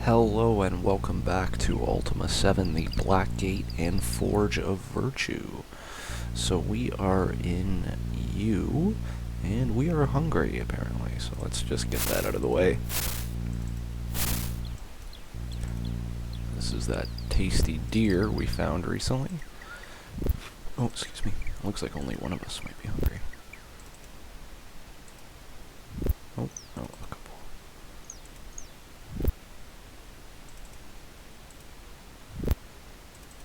Hello and welcome back to Ultima 7, the Black Gate and Forge of Virtue. So we are in U, and we are hungry apparently, so let's just get that out of the way. This is that tasty deer we found recently. Oh, excuse me. Looks like only one of us might be hungry. Oh, no, a couple.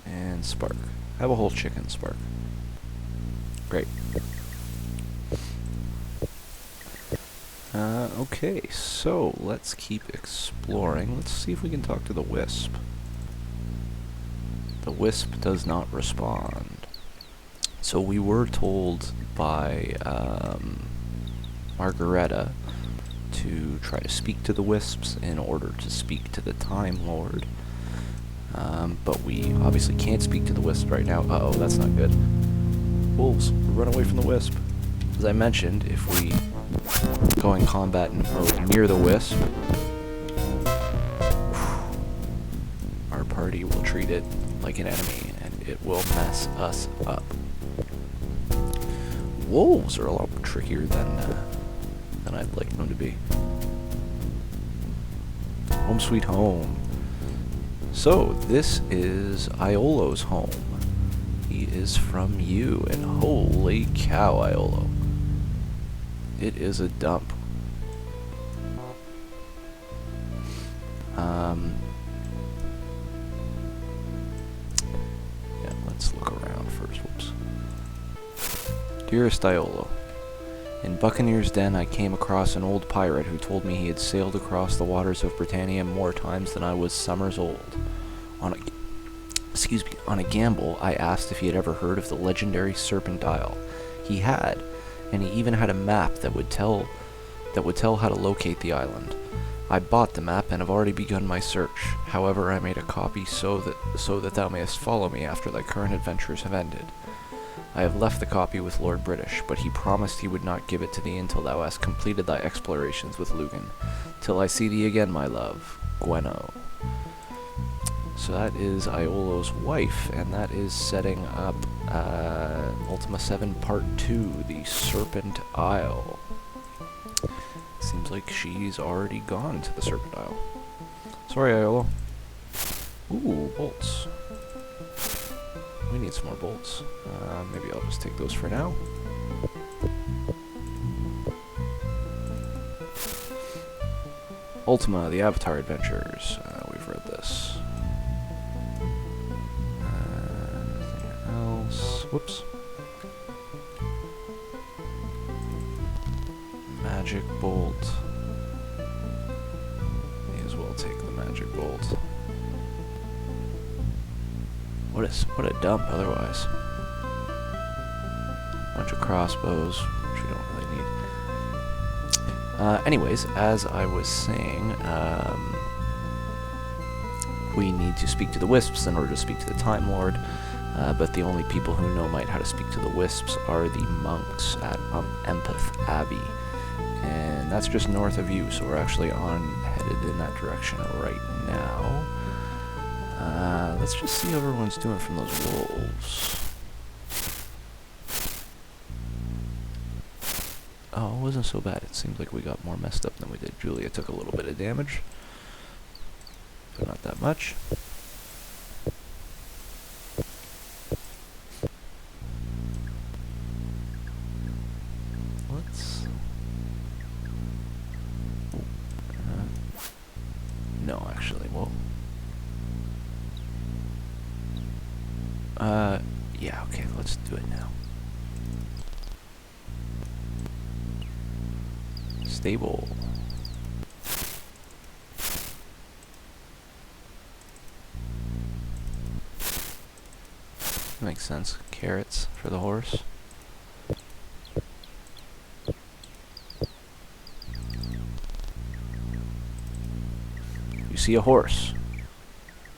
And Spark. Have a whole chicken, Spark. Great. Okay, so let's keep exploring. Let's see if we can talk to the Wisp. The Wisp does not respond. So we were told by Margareta to try to speak to the Wisps in order to speak to the Time Lord. But we obviously can't speak to the Wisp right now. Uh-oh, that's not good. Wolves, run away from the Wisp. As I mentioned, if we go in combat mode near the Wisp, our party will treat it like an enemy, and it will mess us up. Wolves are a lot trickier than I'd like them to be. Home sweet home. So, this is Iolo's home. He is from you, and holy cow, Iolo. It is a dump. Yeah, let's look around first. Whoops. Dearest Iolo, in Buccaneer's Den I came across an old pirate who told me he had sailed across the waters of Britannia more times than I was summers old. On a gamble, I asked if he had ever heard of the legendary Serpent Isle. He had, and he even had a map that would tell how to locate the island. I bought the map and have already begun my search. However, I made a copy so that thou mayest follow me after thy current adventures have ended. I have left the copy with Lord British, but he promised he would not give it to thee until thou hast completed thy explorations with Lugan. Till I see thee again, my love, Gweno. So that is Iolo's wife, and that is setting up Ultima 7 Part 2, the Serpent Isle. Seems like she's already gone to the Serpent Isle. Sorry, Iolo. Ooh, bolts. We need some more bolts. Maybe I'll just take those for now. Ultima, the Avatar Adventures. We've read this. Nothing else. Whoops. Magic bolt. May as well take the magic bolt. What a dump otherwise. Bunch of crossbows, which we don't really need. Anyways, as I was saying, we need to speak to the Wisps in order to speak to the Time Lord, but the only people who know how to speak to the Wisps are the monks at Empeth Abbey. And that's just north of you, so we're actually headed in that direction right now. Let's just see how everyone's doing from those wolves. Oh, it wasn't so bad. It seems like we got more messed up than we did. Julia took a little bit of damage, but not that much. Let's... no, actually, whoa. Yeah, okay, let's do it now. Stable. Makes sense. Carrots for the horse. You see a horse.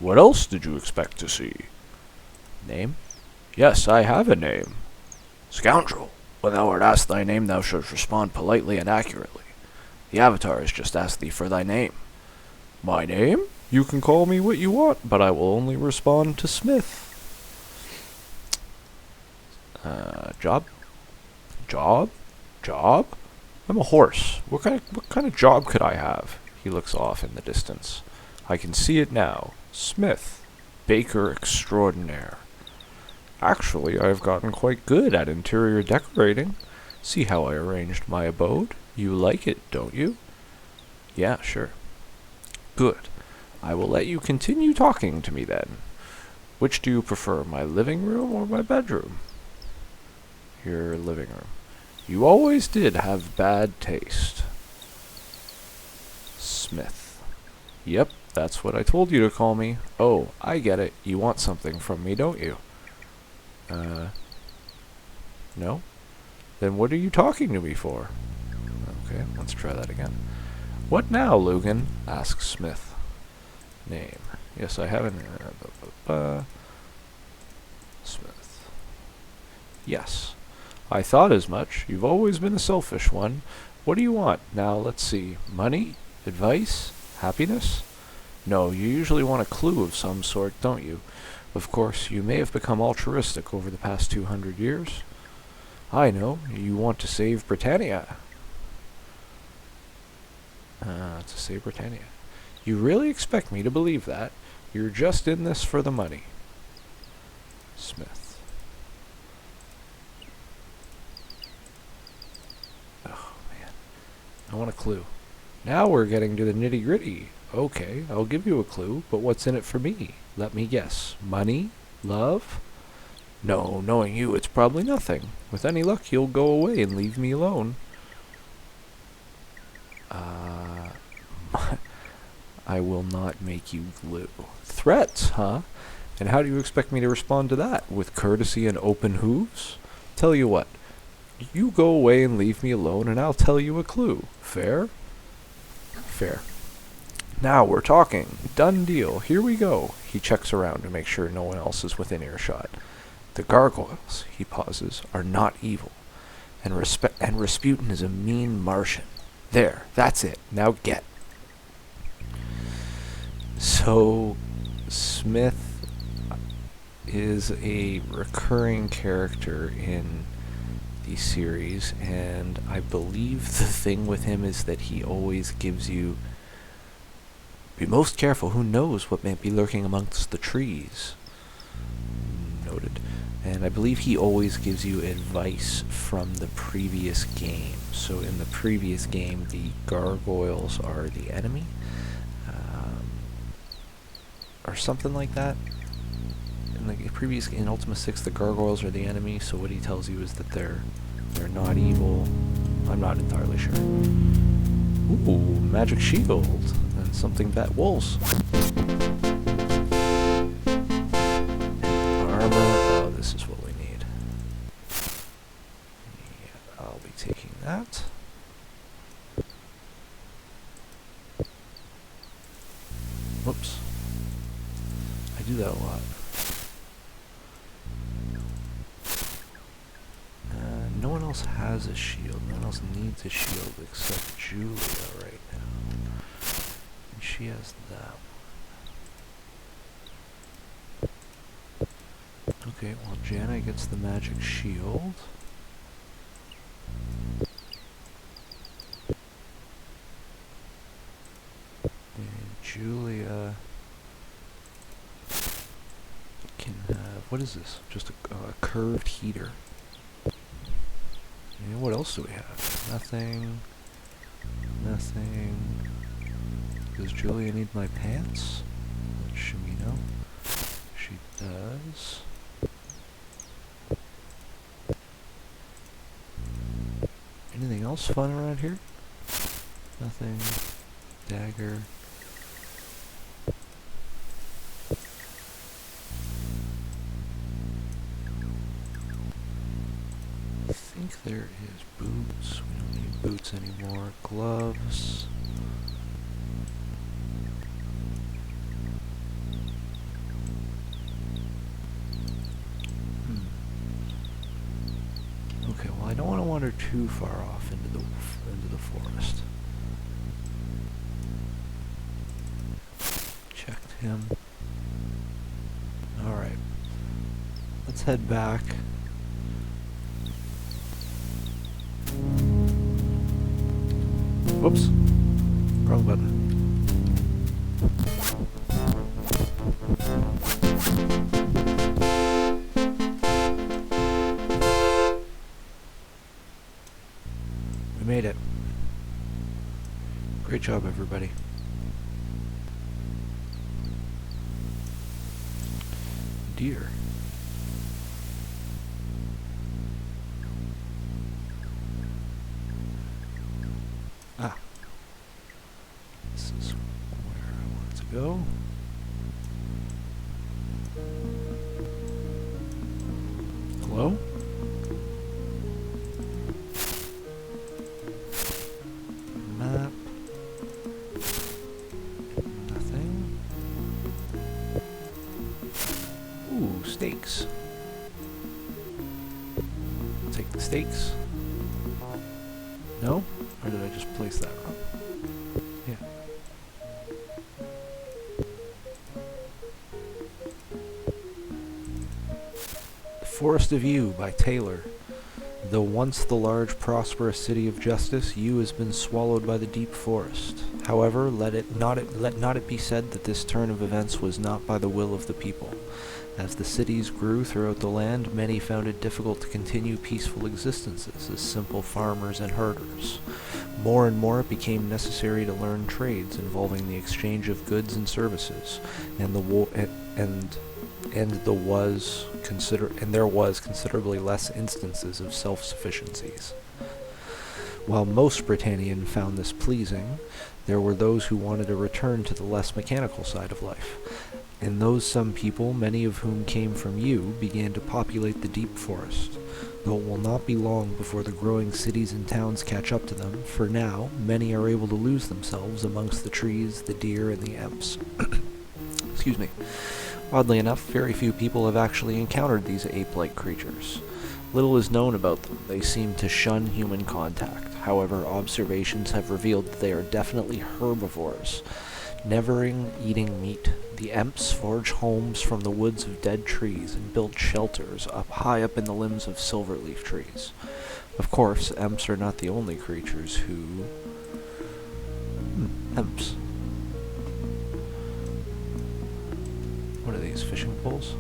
What else did you expect to see? Name? Yes, I have a name. Scoundrel, when thou art asked thy name, thou shouldst respond politely and accurately. The Avatar has just asked thee for thy name. My name? You can call me what you want, but I will only respond to Smith. Job? Job? Job? I'm a horse. What kind of job could I have? He looks off in the distance. I can see it now. Smith, baker extraordinaire. Actually, I've gotten quite good at interior decorating. See how I arranged my abode? You like it, don't you? Yeah, sure. Good. I will let you continue talking to me then. Which do you prefer, my living room or my bedroom? Your living room. You always did have bad taste. Smith. Yep, that's what I told you to call me. Oh, I get it. You want something from me, don't you? No? Then what are you talking to me for? Okay, let's try that again. What now, Lugan? Asks Smith. Name. Yes, I have an... Smith. Yes. I thought as much. You've always been a selfish one. What do you want? Now, let's see. Money? Advice? Happiness? No, you usually want a clue of some sort, don't you? Of course, you may have become altruistic over the past 200 years. I know. You want to save Britannia. To save Britannia. You really expect me to believe that? You're just in this for the money. Smith. Oh, man. I want a clue. Now we're getting to the nitty-gritty. Okay, I'll give you a clue, but what's in it for me? Let me guess. Money? Love? No, knowing you, it's probably nothing. With any luck, you'll go away and leave me alone. I will not make you glue. Threats, huh? And how do you expect me to respond to that? With courtesy and open hooves? Tell you what. You go away and leave me alone, and I'll tell you a clue. Fair? Fair. Now we're talking. Done deal. Here we go. He checks around to make sure no one else is within earshot. The gargoyles, he pauses, are not evil. And Rasputin is a mean Martian. There, that's it. Now get. So, Smith is a recurring character in the series, and I believe the thing with him is that he always gives you... Be most careful, who knows what may be lurking amongst the trees. Noted. And I believe he always gives you advice from the previous game. So in the previous game, the gargoyles are the enemy. Or something like that. In the previous, in Ultima 6, the gargoyles are the enemy, so what he tells you is that they're not evil. I'm not entirely sure. Ooh, magic shield. And something bat wolves. Armor. Oh, this is what we need. Yeah, I'll be taking that. Whoops. I do that a lot. No one else has a shield. No one else needs a shield except Julia right now. And she has that one. Okay, well, Janna gets the magic shield. And Julia can have... What is this? Just a curved heater. And what else do we have? Nothing. Nothing. Does Julia need my pants? Let Shimi know. She does. Anything else fun around here? Nothing. Dagger. I think there is boots. We don't need boots anymore. Gloves. Okay, well, I don't want to wander too far off into the forest. him. Alright. Let's head back. Whoops. Wrong button. We made it. Great job, everybody. Deer. Ah. This is where I want to go. Hello? Map. Nothing. Ooh, steaks. Take the steaks. No? Or did I just place that wrong? Yeah. The Forest of Yew by Taylor. Though once the large, prosperous city of justice, Yew has been swallowed by the deep forest. However, let not it be said that this turn of events was not by the will of the people. As the cities grew throughout the land, many found it difficult to continue peaceful existences as simple farmers and herders. More and more it became necessary to learn trades involving the exchange of goods and services, and there was considerably less instances of self-sufficiencies. While most Britannians found this pleasing, there were those who wanted a return to the less mechanical side of life. And those some people, many of whom came from Yew, began to populate the deep forest, though it will not be long before the growing cities and towns catch up to them, for now many are able to lose themselves amongst the trees, the deer, and the Emps. Excuse me. Oddly enough, very few people have actually encountered these ape-like creatures. Little is known about them. They seem to shun human contact. However, observations have revealed that they are definitely herbivores, never eating meat. The Emps forge homes from the woods of dead trees and build shelters high up in the limbs of silverleaf trees. Of course, Emps are not the only creatures who... Emps. What are these, fishing poles?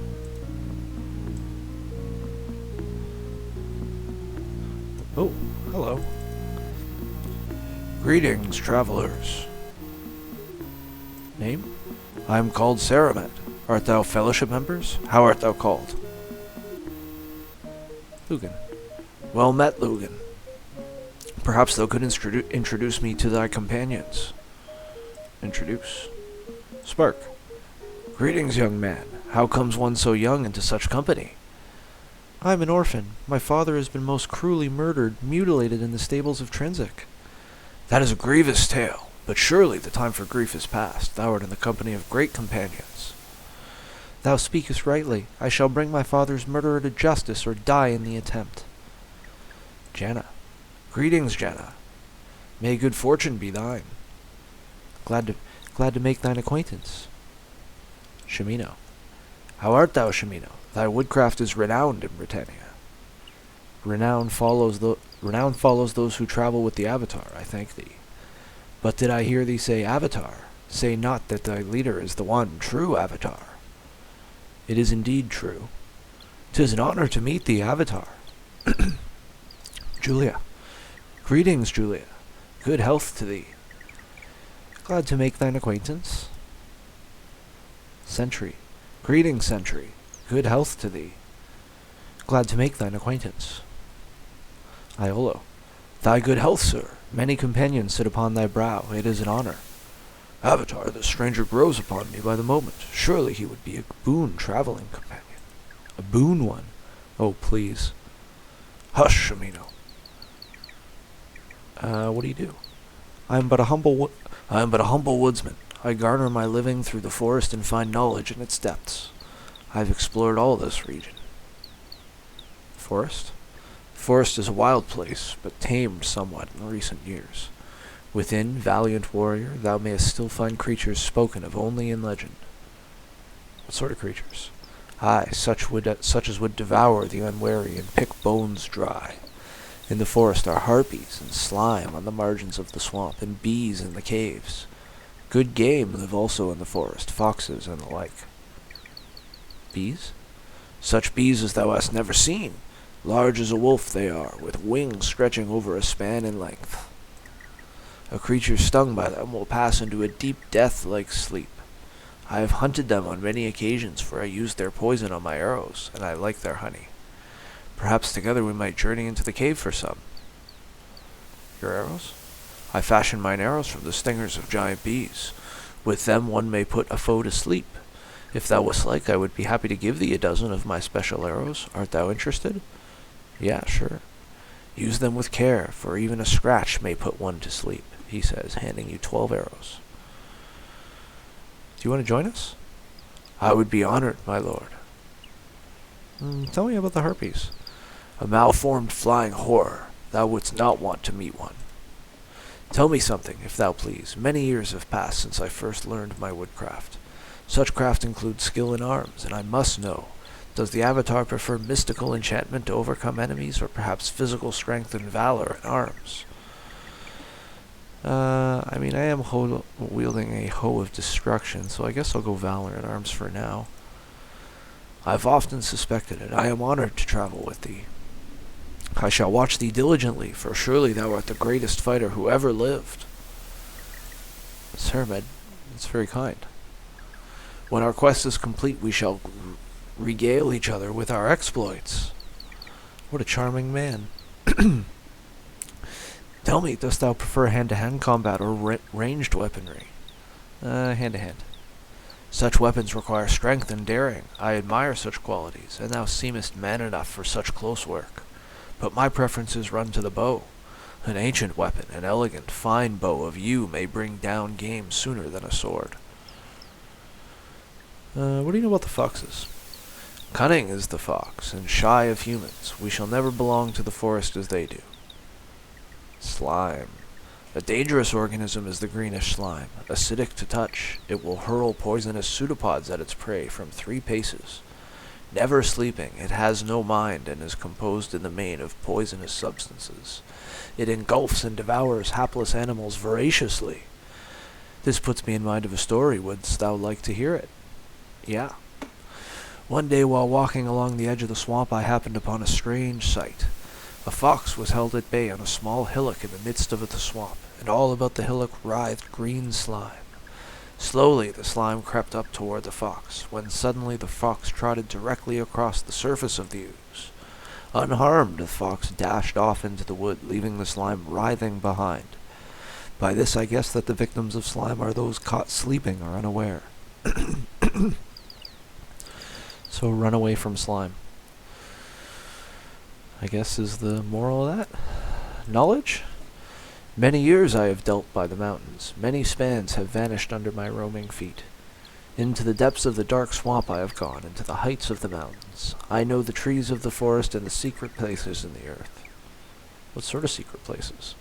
Oh, hello. Greetings, travelers. Name? I am called Saramet. Art thou fellowship members? How art thou called? Lugan. Well met, Lugan. Perhaps thou could introduce me to thy companions. Introduce. Spark. Greetings, young man. How comes one so young into such company? I am an orphan. My father has been most cruelly murdered, mutilated in the stables of Trinsic. That is a grievous tale. But surely the time for grief is past. Thou art in the company of great companions. Thou speakest rightly. I shall bring my father's murderer to justice, or die in the attempt. Janna. Greetings, Janna. May good fortune be thine. Glad to make thine acquaintance. Shamino. How art thou, Shamino? Thy woodcraft is renowned in Britannia. Renown follows those who travel with the Avatar, I thank thee. But did I hear thee say Avatar? Say not that thy leader is the one true Avatar. It is indeed true. 'Tis an honor to meet thee, Avatar. Julia. Greetings, Julia. Good health to thee. Glad to make thine acquaintance. Sentry. Greetings, Sentry. Good health to thee. Glad to make thine acquaintance. Iolo. Thy good health, sir. Many companions sit upon thy brow. It is an honor. Avatar, the stranger grows upon me by the moment. Surely he would be a boon traveling companion. A boon one. Oh, please. Hush, Shamino. What do you do? I am but a humble woodsman. I garner my living through the forest and find knowledge in its depths. I've explored all this region. Forest? Forest is a wild place, but tamed somewhat in recent years. Within, valiant warrior, thou mayest still find creatures spoken of only in legend. What sort of creatures? Aye, such as would devour the unwary and pick bones dry. In the forest are harpies and slime on the margins of the swamp, and bees in the caves. Good game live also in the forest, foxes and the like. Bees? Such bees as thou hast never seen. Large as a wolf they are, with wings stretching over a span in length. A creature stung by them will pass into a deep death-like sleep. I have hunted them on many occasions, for I used their poison on my arrows, and I like their honey. Perhaps together we might journey into the cave for some. Your arrows? I fashion mine arrows from the stingers of giant bees. With them one may put a foe to sleep. If thou wast like, I would be happy to give thee a dozen of my special arrows. Art thou interested? Yeah, sure. Use them with care, for even a scratch may put one to sleep, he says, handing you 12 arrows. Do you want to join us? I would be honored, my lord. Tell me about the harpies. A malformed flying horror. Thou wouldst not want to meet one. Tell me something, if thou please. Many years have passed since I first learned my woodcraft. Such craft includes skill in arms, and I must know. Does the Avatar prefer mystical enchantment to overcome enemies, or perhaps physical strength and valor in arms? I am wielding a hoe of destruction, so I guess I'll go valor in arms for now. I've often suspected it. I am honored to travel with thee. I shall watch thee diligently, for surely thou art the greatest fighter who ever lived. Sir, it's very kind. When our quest is complete, we shall regale each other with our exploits. What a charming man. Tell me, dost thou prefer hand-to-hand combat or ranged weaponry? Hand-to-hand. Such weapons require strength and daring. I admire such qualities, and thou seemest man enough for such close work. But my preferences run to the bow. An ancient weapon, an elegant, fine bow of yew may bring down game sooner than a sword. What do you know about the foxes? Cunning is the fox, and shy of humans. We shall never belong to the forest as they do. Slime. A dangerous organism is the greenish slime. Acidic to touch, it will hurl poisonous pseudopods at its prey from 3 paces. Never sleeping, it has no mind and is composed in the main of poisonous substances. It engulfs and devours hapless animals voraciously. This puts me in mind of a story. Wouldst thou like to hear it? Yeah. One day while walking along the edge of the swamp, I happened upon a strange sight. A fox was held at bay on a small hillock in the midst of the swamp, and all about the hillock writhed green slime. Slowly the slime crept up toward the fox, when suddenly the fox trotted directly across the surface of the ooze. Unharmed, the fox dashed off into the wood, leaving the slime writhing behind. By this I guess that the victims of slime are those caught sleeping or unaware. So run away from slime, I guess, is the moral of that. Knowledge? Many years I have dealt by the mountains. Many spans have vanished under my roaming feet. Into the depths of the dark swamp I have gone, into the heights of the mountains. I know the trees of the forest and the secret places in the earth. What sort of secret places?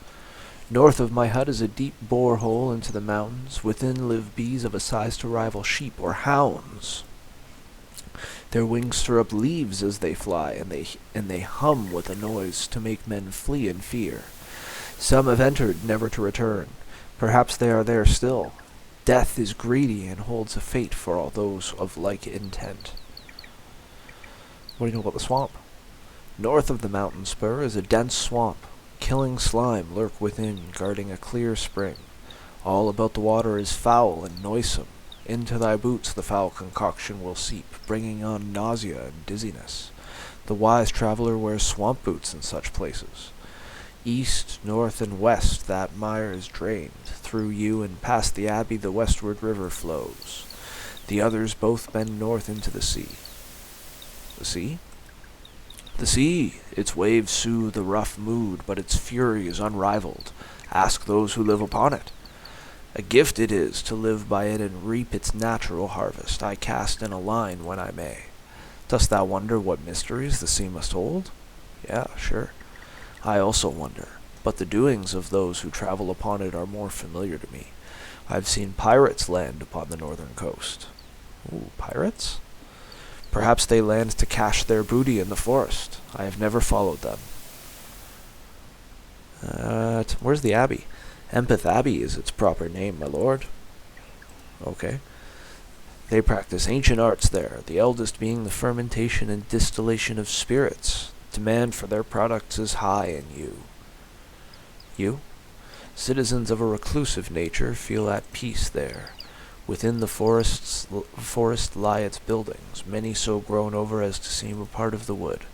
North of my hut is a deep borehole into the mountains. Within live bees of a size to rival sheep or hounds. Their wings stir up leaves as they fly, and they hum with a noise to make men flee in fear. Some have entered, never to return. Perhaps they are there still. Death is greedy and holds a fate for all those of like intent. What do you know about the swamp? North of the mountain spur is a dense swamp. Killing slime lurk within, guarding a clear spring. All about the water is foul and noisome. Into thy boots the foul concoction will seep, bringing on nausea and dizziness. The wise traveler wears swamp boots in such places. East, north, and west that mire is drained. Through you and past the abbey the westward river flows. The others both bend north into the sea. The sea? The sea! Its waves soothe a rough mood, but its fury is unrivaled. Ask those who live upon it. A gift it is to live by it and reap its natural harvest. I cast in a line when I may. Dost thou wonder what mysteries the sea must hold? Yeah, sure. I also wonder, but the doings of those who travel upon it are more familiar to me. I've seen pirates land upon the northern coast. Ooh, pirates? Perhaps they land to cache their booty in the forest. I have never followed them. Where's the abbey? Empeth Abbey is its proper name, my lord. Okay. They practice ancient arts there, the eldest being the fermentation and distillation of spirits. Demand for their products is high in you. You? Citizens of a reclusive nature feel at peace there. Within the forest lie its buildings, many so grown over as to seem a part of the wood.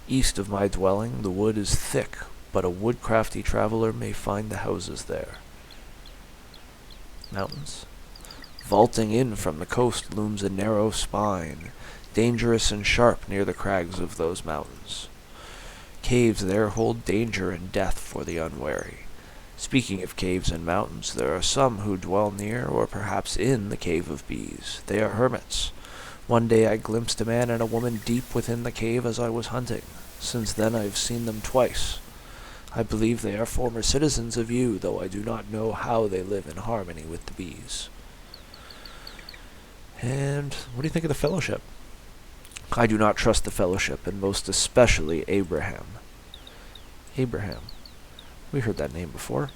East of my dwelling, the wood is thick, but a woodcrafty traveler may find the houses there. Mountains? Vaulting in from the coast looms a narrow spine, dangerous and sharp near the crags of those mountains. Caves there hold danger and death for the unwary. Speaking of caves and mountains, there are some who dwell near, or perhaps in, the Cave of Bees. They are hermits. One day I glimpsed a man and a woman deep within the cave as I was hunting. Since then I have seen them twice. I believe they are former citizens of you, though I do not know how they live in harmony with the bees. And what do you think of the Fellowship? I do not trust the Fellowship, and most especially Abraham. Abraham. We heard that name before.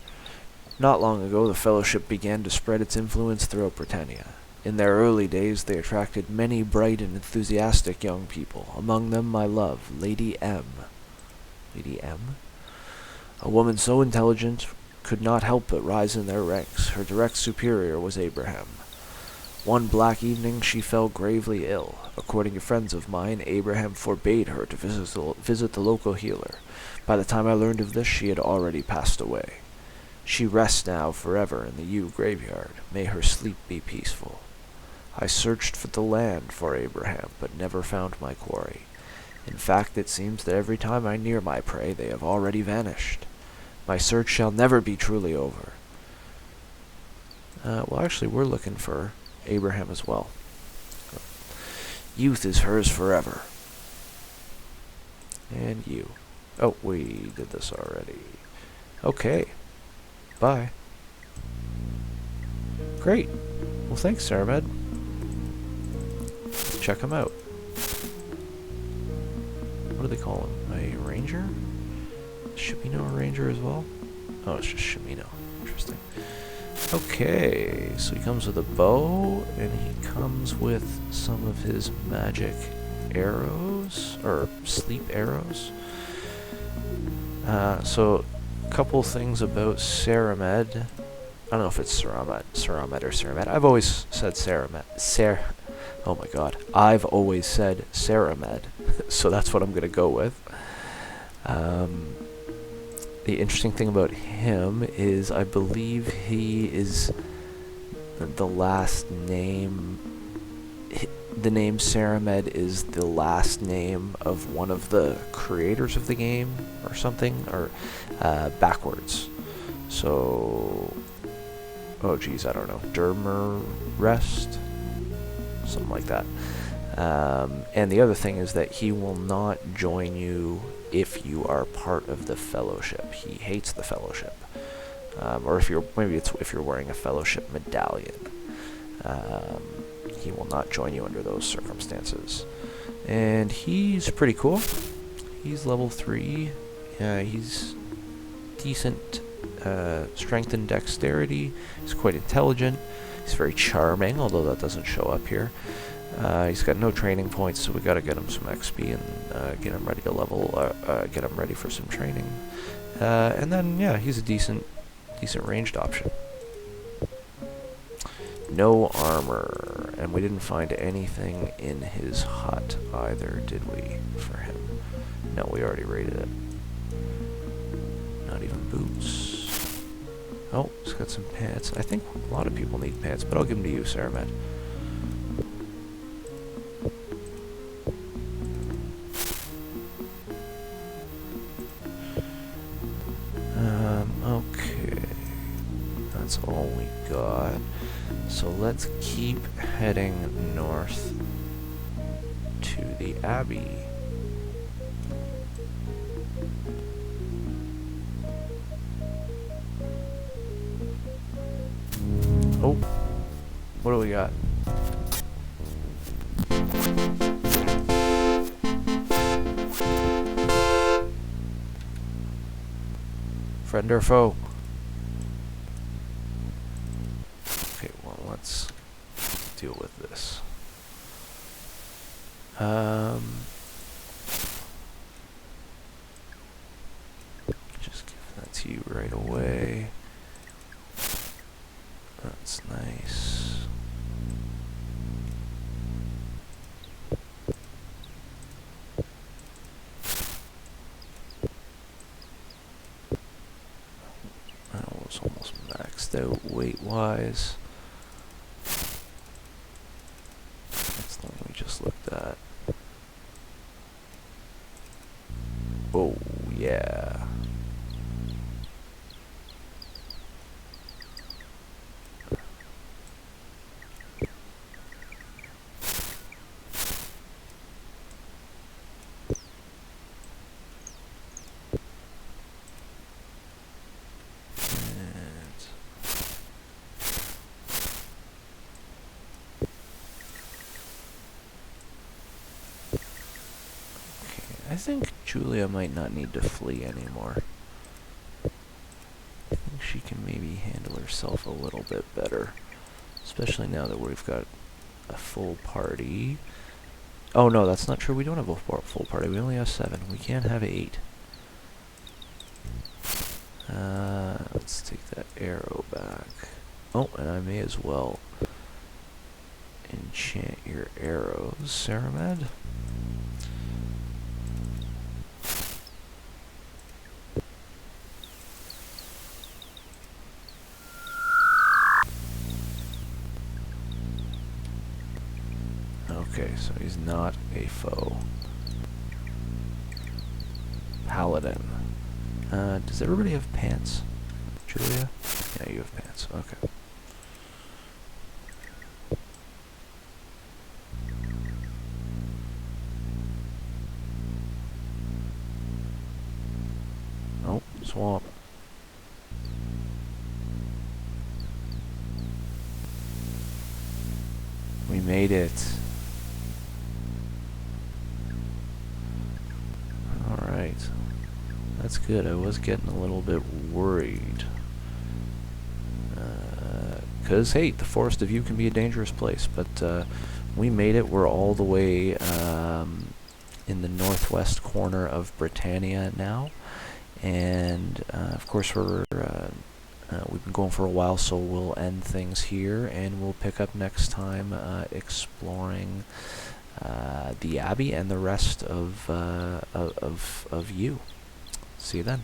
Not long ago, the Fellowship began to spread its influence throughout Britannia. In their early days, they attracted many bright and enthusiastic young people, among them my love, Lady M. Lady M? A woman so intelligent could not help but rise in their ranks. Her direct superior was Abraham. One black evening she fell gravely ill. According to friends of mine, Abraham forbade her to visit the local healer. By the time I learned of this, she had already passed away. She rests now forever in the Yew graveyard. May her sleep be peaceful. I searched for the land for Abraham, but never found my quarry. In fact, it seems that every time I near my prey, they have already vanished. My search shall never be truly over. Well, actually, we're looking for Abraham as well. Youth is hers forever. And you. Oh, we did this already. Okay. Bye. Great. Well, thanks, Saramed. Let's check him out. What do they call him? A ranger? Shimino a ranger as well? Oh, it's just Shimino. Interesting. Okay, so he comes with a bow, and he comes with some of his magic arrows, or sleep arrows. So, a couple things about Saramed. I don't know if it's Saramed or Saramed. I've always said Saramed. Oh my god. I've always said Saramed, so that's what I'm going to go with. The interesting thing about him is I believe he is the last name. The name Saramed is the last name of one of the creators of the game or something, or backwards. So, oh geez, I don't know. Dermerest? Something like that. And the other thing is that he will not join you if you are part of the Fellowship. He hates the Fellowship. Or if you're wearing a Fellowship medallion. He will not join you under those circumstances. And he's pretty cool. He's level 3. He's decent strength and dexterity. He's quite intelligent. He's very charming, although that doesn't show up here. He's got no training points, so we gotta get him some XP and get him ready to get him ready for some training. And then, yeah, he's a decent ranged option. No armor, and we didn't find anything in his hut either, did we, for him? No, we already raided it. Not even boots. Oh, he's got some pants. I think a lot of people need pants, but I'll give them to you, Saramed. Okay. That's all we got. So let's keep heading north to the Abbey. Oh, what do we got? Friend or foe? Okay, well, let's deal with this. Just give that to you right away. That's nice. That was almost maxed out weight-wise. That's the one we just looked at. Oh, yeah. I think Julia might not need to flee anymore. I think she can maybe handle herself a little bit better. Especially now that we've got a full party. Oh no, that's not true. We don't have a full party. We only have 7. We can't have 8. Let's take that arrow back. Oh, and I may as well enchant your arrows, Saramed. Okay, so he's not a foe. Paladin. Does everybody have pants? Julia? Yeah, you have pants. Okay. Oh, swamp. We made it. Alright. That's good. I was getting a little bit worried. Because, hey, the Forest of You can be a dangerous place. But we made it. We're all the way in the northwest corner of Britannia now. And, of course, we've been going for a while, so we'll end things here. And we'll pick up next time exploring the Abbey and the rest of you. See you then.